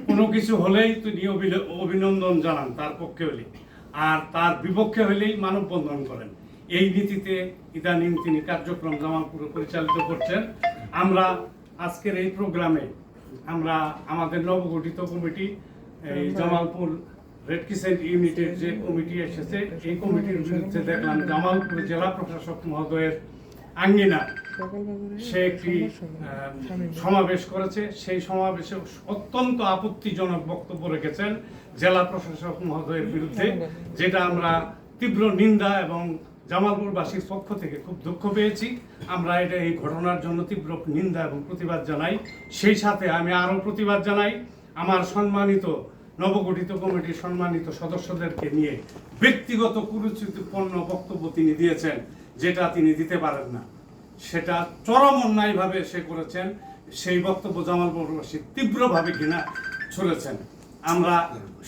কোনো কিছু হলেই তিনি অভিনন্দন জানান তার পক্ষে হলে, আর তার বিপক্ষে হলেই মানববন্ধন করেন। এই নীতিতে ইদানিং তিনি কার্যক্রম জামালপুরে পরিচালিত করছেন। আমরা আজকের এই প্রোগ্রামে আমরা আমাদের নবগঠিত কমিটি, এই জামালপুর রেড ক্রিসেন্ট ইউনিটের যে কমিটি এসেছে, এই কমিটির বিরুদ্ধে দেখলাম জামালপুর জেলা প্রশাসক মহোদয়ের আঙ্গিনা সে একটি সমাবেশ করেছে। সেই সমাবেশে অত্যন্ত আপত্তিজনক বক্তব্য রেখেছেন জেলা প্রশাসক মহোদয়ের বিরুদ্ধে, যেটা আমরা তীব্র নিন্দা এবং জামালপুরবাসীর পক্ষ থেকে খুব দুঃখ পেয়েছি। আমরা এই ঘটনার জন্য তীব্র নিন্দা এবং প্রতিবাদ জানাই। সেই সাথে আমি আরও প্রতিবাদ জানাই আমার সম্মানিত নবগঠিত কমিটির সম্মানিত সদস্যদেরকে নিয়ে ব্যক্তিগত কুরুচিপূর্ণ বক্তব্য তিনি দিয়েছেন, যেটা তিনি দিতে পারেন না, সেটা চরম অন্যায়ভাবে সে করেছেন। সেই বক্তব্য জামালপুরবাসী তীব্রভাবে ঘৃণা ছড়েছেন। আমরা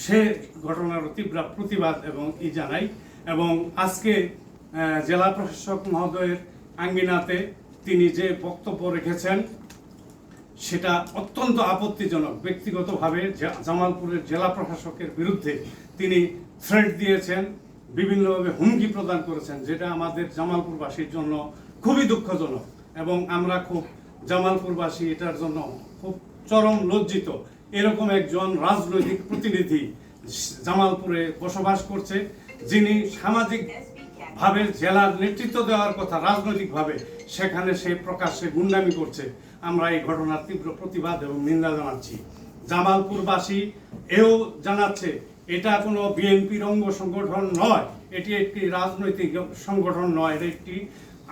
সে ঘটনার তীব্র প্রতিবাদ এবং জানাই। এবং আজকে জেলা প্রশাসক মহোদয়ের আঙ্গিনাতে তিনি যে বক্তব্য রেখেছেন সেটা অত্যন্ত আপত্তিজনক। ব্যক্তিগতভাবে জামালপুরের জেলা প্রশাসকের বিরুদ্ধে তিনি থ্রেট দিয়েছেন, বিভিন্নভাবে হুমকি প্রদান করেছেন, যেটা আমাদের জামালপুরবাসীর জন্য খুবই দুঃখজনক। এবং আমরা খুব জামালপুরবাসী এটার জন্য খুব চরম লজ্জিত। এরকম একজন রাজনৈতিক প্রতিনিধি জামালপুরে বসবাস করছে, যিনি সামাজিকভাবে জেলার নেতৃত্ব দেওয়ার কথা, রাজনৈতিকভাবে সেখানে সে প্রকাশ্যে গুন্ডামি করছে। আমরা এই ঘটনার তীব্র প্রতিবাদ এবং নিন্দা জানাচ্ছি। জামালপুরবাসী এও জানাচ্ছে এটা কোনো বিএনপির অঙ্গ সংগঠন নয়, এটি একটি রাজনৈতিক সংগঠন নয়, এটা একটি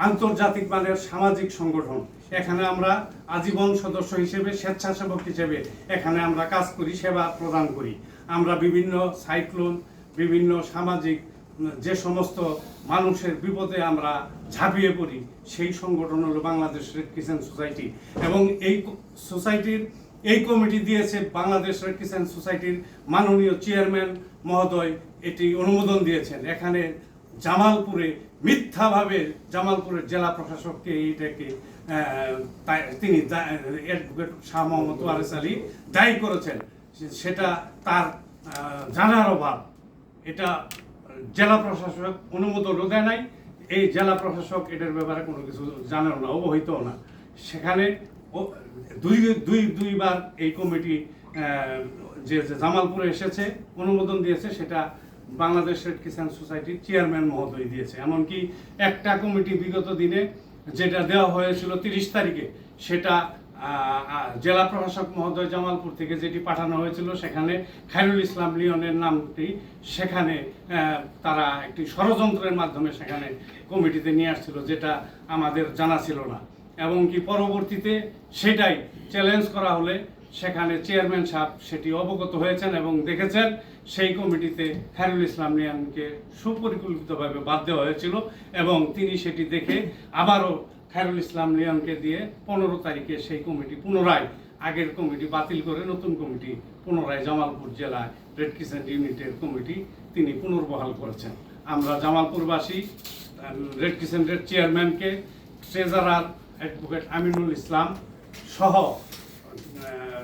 আন্তর্জাতিক মানের সামাজিক সংগঠন। এখানে আমরা আজীবন সদস্য হিসেবে, স্বেচ্ছাসেবক হিসেবে এখানে আমরা কাজ করি, সেবা প্রদান করি। আমরা বিভিন্ন সাইক্লোন, বিভিন্ন সামাজিক যে সমস্ত মানুষের বিপদে আমরা ঝাঁপিয়ে পড়ি, সেই সংগঠন হলো বাংলাদেশ রেড ক্রিসেন্ট সোসাইটি। এবং এই সোসাইটির এই কমিটি দিয়েছে বাংলাদেশ রেড ক্রিসেন্ট সোসাইটির মাননীয় চেয়ারম্যান মহোদয় এটি অনুমোদন দিয়েছেন। এখানে জামালপুরে মিথ্যাভাবে জামালপুরের জেলা প্রশাসককে এইটাকে তিনি অ্যাডভোকেট শাহ মোহাম্মদ ওয়ারেস আলী দায়ী করেছেন। সেটা তার জানার অভাব। এটা জেলা প্রশাসক অনুমোদনও দেয় নাই, এই জেলা প্রশাসক এটার ব্যাপারে কোনো কিছু জানেও না, অবহিতও না। সেখানে দুইবার এই কমিটি যে জামালপুরে এসেছে, অনুমোদন দিয়েছে, সেটা বাংলাদেশ রেড ক্রিসেন্ট সোসাইটির চেয়ারম্যান মহোদয় দিয়েছে। এমনকি একটা কমিটি বিগত দিনে যেটা দেওয়া হয়েছিল 30 তারিখে, সেটা জেলা প্রশাসক মহোদয় জামালপুর থেকে যেটি পাঠানো হয়েছিল, সেখানে খায়রুল ইসলাম লিওনের নামটি সেখানে তারা একটি ষড়যন্ত্রের মাধ্যমে সেখানে কমিটিতে নিয়ে আসছিল, যেটা আমাদের জানা ছিল না। এবং কি পরবর্তীতে সেটাই চ্যালেঞ্জ করা হলে সেখানে চেয়ারম্যান সাহেব সেটি অবগত হয়েছেন এবং দেখেছেন সেই কমিটিতে খায়রুল ইসলাম লিওনকে সুপরিকল্পিতভাবে বাদ দেওয়া হয়েছিল। এবং তিনি সেটি দেখে আবারও খায়রুল ইসলাম লিওনকে দিয়ে 15 তারিখে সেই কমিটি পুনরায়, আগের কমিটি বাতিল করে নতুন কমিটি পুনরায় জামালপুর জেলায় রেড ক্রিসেন্ট ইউনিটের কমিটি তিনি পুনর্বহাল করেছেন। আমরা জামালপুরবাসী রেড ক্রিসেন্টের চেয়ারম্যানকে, ট্রেজারার অ্যাডভোকেট আমিনুল ইসলাম সহ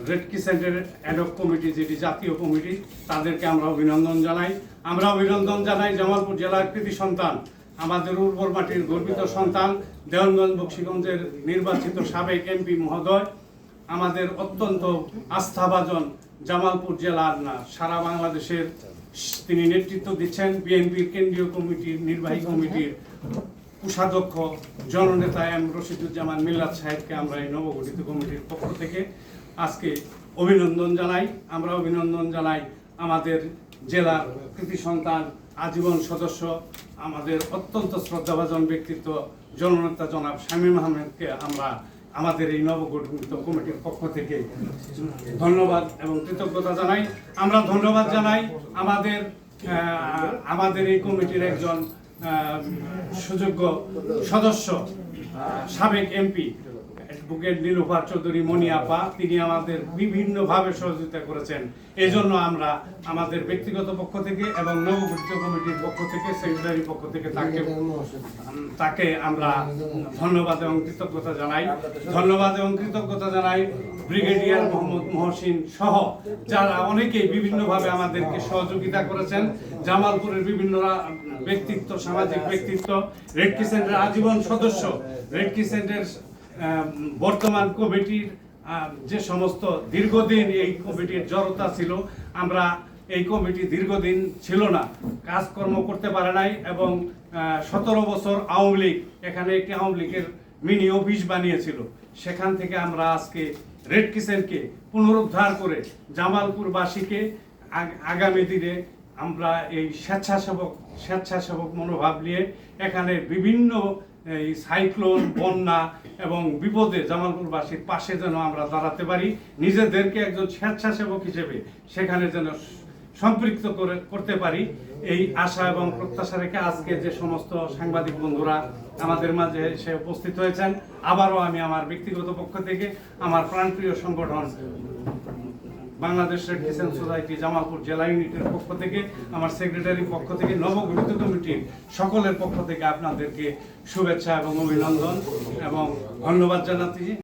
রেড ক্রিসেন্টের অ্যাডহক কমিটি, যেটি জাতীয় কমিটি, তাদেরকে আমরা অভিনন্দন জানাই। আমরা অভিনন্দন জানাই জামালপুর জেলার কৃতি সন্তান, আমাদের উর্বর মাটির গর্বিত সন্তান, দেওয়ানগঞ্জ বক্সিগঞ্জের নির্বাচিত সাবেক এমপি মহোদয়, আমাদের অত্যন্ত আস্থাভাজন জামালপুর জেলার না সারা বাংলাদেশের তিনি নেতৃত্ব দিচ্ছেন। বিএনপির কেন্দ্রীয় কমিটির নির্বাহী কমিটির কোষাধ্যক্ষ জননেতা এম রশিদুজ্জামান মিল্লাত সাহেবকে আমরা এই নবগঠিত কমিটির পক্ষ থেকে আজকে অভিনন্দন জানাই। আমরা অভিনন্দন জানাই আমাদের জেলার কৃতি সন্তান, আজীবন সদস্য, আমাদের অত্যন্ত শ্রদ্ধাভাজন ব্যক্তিত্ব জননেতা জনাব শামীম আহমেদকে আমরা আমাদের এই নবগঠিত কমিটির পক্ষ থেকে ধন্যবাদ এবং কৃতজ্ঞতা জানাই। আমরা ধন্যবাদ জানাই আমাদের এই কমিটির একজন সুযোগ্য সদস্য, সাবেক এমপি অ্যাডভোকেট নীলুফার চৌধুরী মনিয়াপা, তিনি আমাদের বিভিন্নভাবে সহযোগিতা করেছেন। এই জন্য আমরা আমাদের ব্যক্তিগত পক্ষ থেকে এবং নবগঠিত কমিটির পক্ষ থেকে, সেক্রেটারির পক্ষ থেকে তাকে আমরা ধন্যবাদ এবং কৃতজ্ঞতা জানাই। ধন্যবাদ এবং কৃতজ্ঞতা জানাই ব্রিগেডিয়ার মোহাম্মদ মহসিন সহ যারা অনেকেই বিভিন্নভাবে আমাদেরকে সহযোগিতা করেছেন। জামালপুরের বিভিন্ন ব্যক্তিত্ব, সামাজিক ব্যক্তিত্ব, রেড ক্রিসেন্টের আজীবন সদস্য, রেড ক্রিসেন্টের বর্তমান কমিটির যে সমস্ত দীর্ঘদিন এই কমিটির জড়তা ছিল, আমরা এই কমিটি দীর্ঘদিন ছিল না, কাজকর্ম করতে পারে নাই এবং 17 বছর আওয়ামী লীগ এখানে একটি আওয়ামী লীগের মিনি অফিস বানিয়েছিল। সেখান থেকে আমরা আজকে রেড ক্রিসেন্টকে পুনরুদ্ধার করে জামালপুরবাসীকে আগামী দিনে আমরা এই স্বেচ্ছাসেবক মনোভাব নিয়ে এখানে বিভিন্ন এই সাইক্লোন, বন্যা এবং বিপদে জামালপুরবাসীর পাশে যেন আমরা দাঁড়াতে পারি, নিজেদেরকে একজন স্বেচ্ছাসেবক হিসেবে সেখানে যেন সম্পৃক্ত করতে পারি, এই আশা এবং প্রত্যাশা রেখে আজকে যে সমস্ত সাংবাদিক বন্ধুরা আমাদের মাঝে এসে উপস্থিত হয়েছেন, আবারও আমি আমার ব্যক্তিগত পক্ষ থেকে, আমার প্রাণপ্রিয় সংগঠন Bangladesh red crescent society Jamalpur জেলা ইউনিটের পক্ষ থেকে, আমার সেক্রেটারির পক্ষ থেকে, নবগঠিত কমিটির সকলের পক্ষ থেকে আপনাদেরকে শুভেচ্ছা এবং অভিনন্দন এবং ধন্যবাদ জানাচ্ছি।